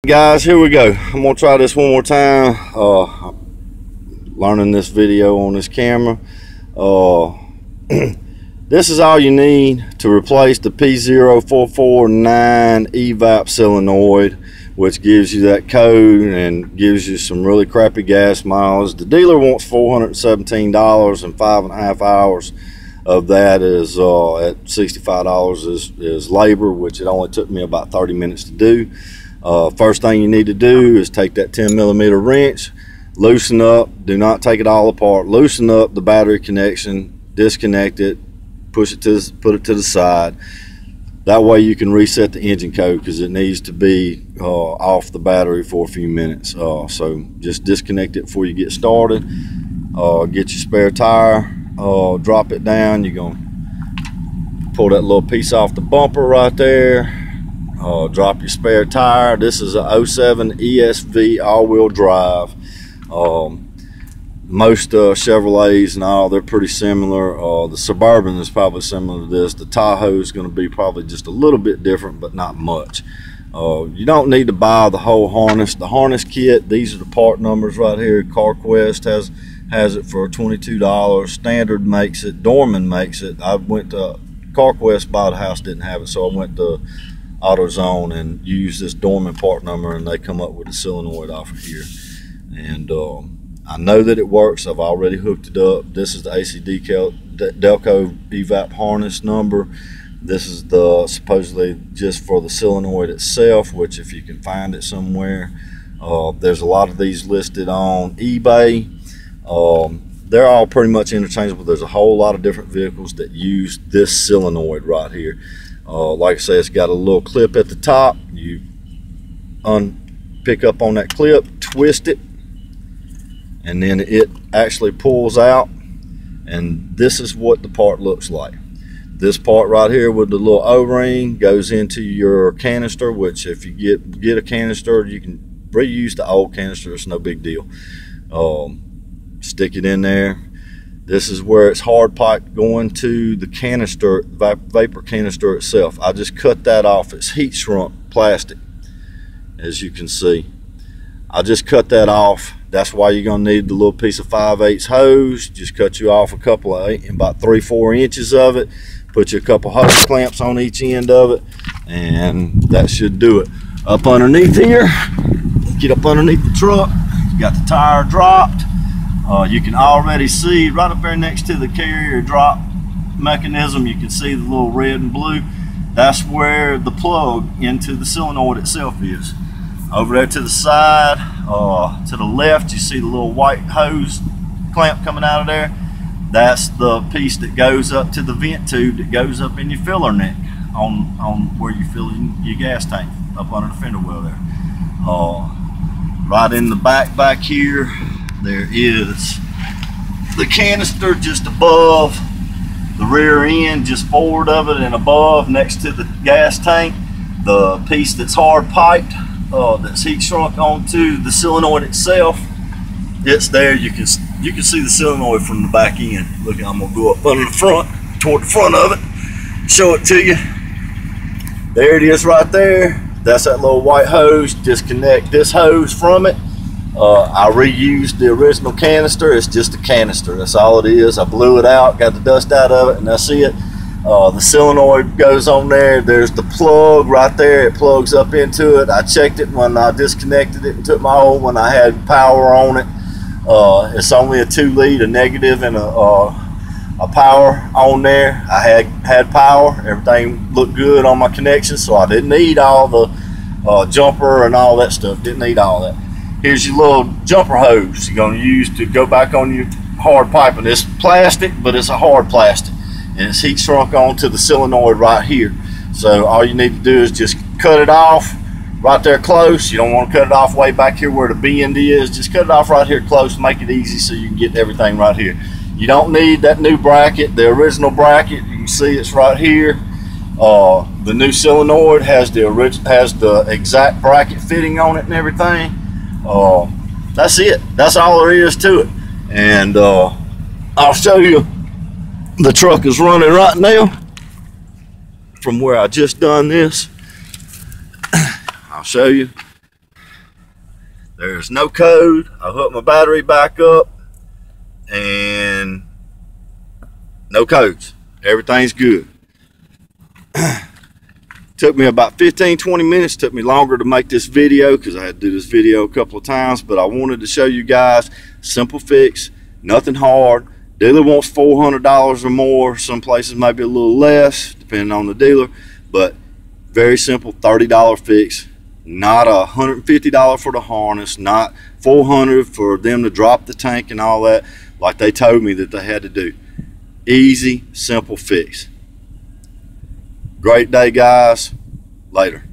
Guys, here we go. I'm gonna try this one more time. Learning this video on this camera. This is all you need to replace the P0449 EVAP solenoid, which gives you that code and gives you some really crappy gas miles. The dealer wants $417 and 5.5 hours of that is at $65 is labor, which it only took me about 30 minutes to do. First thing you need to do is take that 10mm wrench, loosen up, do not take it all apart, loosen up the battery connection, disconnect it, put it to the side. That way you can reset the engine code, because it needs to be off the battery for a few minutes. So just disconnect it before you get started. Get your spare tire, drop it down. You're gonna pull that little piece off the bumper right there. Drop your spare tire. This is a 07 ESV all-wheel drive. Most Chevrolets and all, they're pretty similar. The Suburban is probably similar to this. The Tahoe is going to be probably just a little bit different, but not much. You don't need to buy the whole harness. The harness kit, these are the part numbers right here. CarQuest has it for $22. Standard makes it. Dorman makes it. I went to CarQuest, bought a house, didn't have it, so I went to AutoZone and use this Dorman part number, and they come up with a solenoid off of here. And I know that it works. I've already hooked it up. This is the AC Delco EVAP harness number. This is the supposedly just for the solenoid itself, which if you can find it somewhere, there's a lot of these listed on eBay. They're all pretty much interchangeable. There's a whole lot of different vehicles that use this solenoid right here. Like I say, it's got a little clip at the top. You pick up on that clip, twist it, and then it actually pulls out, and this is what the part looks like. This part right here with the little O-ring goes into your canister, which if you get a canister, you can reuse the old canister. It's no big deal. Stick it in there. This is where it's hard piped going to the canister, vapor canister itself. I just cut that off. It's heat shrunk plastic, as you can see. I just cut that off. That's why you're gonna need the little piece of 5/8 hose. Just cut you off a couple of about 3-4 inches of it. Put you a couple hose clamps on each end of it, and that should do it. Up underneath here, get up underneath the truck. You got the tire dropped. You can already see right up there next to the carrier drop mechanism, you can see the little red and blue. That's where the plug into the solenoid itself is. Over there to the side, to the left, you see the little white hose clamp coming out of there. That's the piece that goes up to the vent tube that goes up in your filler neck on where you fill in your gas tank, up under the fender well there. Right in the back here, there is the canister just above the rear end, just forward of it and above next to the gas tank. The piece that's hard piped, that's heat shrunk onto the solenoid itself, it's there. You can see the solenoid from the back end. Look, I'm gonna go up under the front, toward the front of it, show it to you. There it is right there. That's that little white hose. Disconnect this hose from it. I reused the original canister. It's just a canister, that's all it is. I blew it out, got the dust out of it, and that's it. The solenoid goes on there. There's the plug right there. It plugs up into it. I checked it when I disconnected it and took my old one. I had power on it. It's only a 2 lead, a negative and a power on there. I had power. Everything looked good on my connection, so I didn't need all the jumper and all that stuff. Didn't need all that. Here's your little jumper hose you're going to use to go back on your hard piping. It's plastic, but it's a hard plastic, and it's heat shrunk onto the solenoid right here. So all you need to do is just cut it off right there close. You don't want to cut it off way back here where the bend is. Just cut it off right here close, make it easy so you can get everything right here. You don't need that new bracket, the original bracket. You can see it's right here. The new solenoid has the exact bracket fitting on it and everything. That's it. That's all there is to it. And I'll show you. The truck is running right now from where I just done this. I'll show you. There's no code. I hooked my battery back up and no codes. Everything's good. Took me about 15-20 minutes. Took me longer to make this video because I had to do this video a couple of times, but I wanted to show you guys simple fix, nothing hard. Dealer wants $400 or more. Some places maybe a little less depending on the dealer, but very simple $30 fix. Not $150 for the harness, not $400 for them to drop the tank and all that like they told me that they had to do. Easy, simple fix. Great day, guys. Later.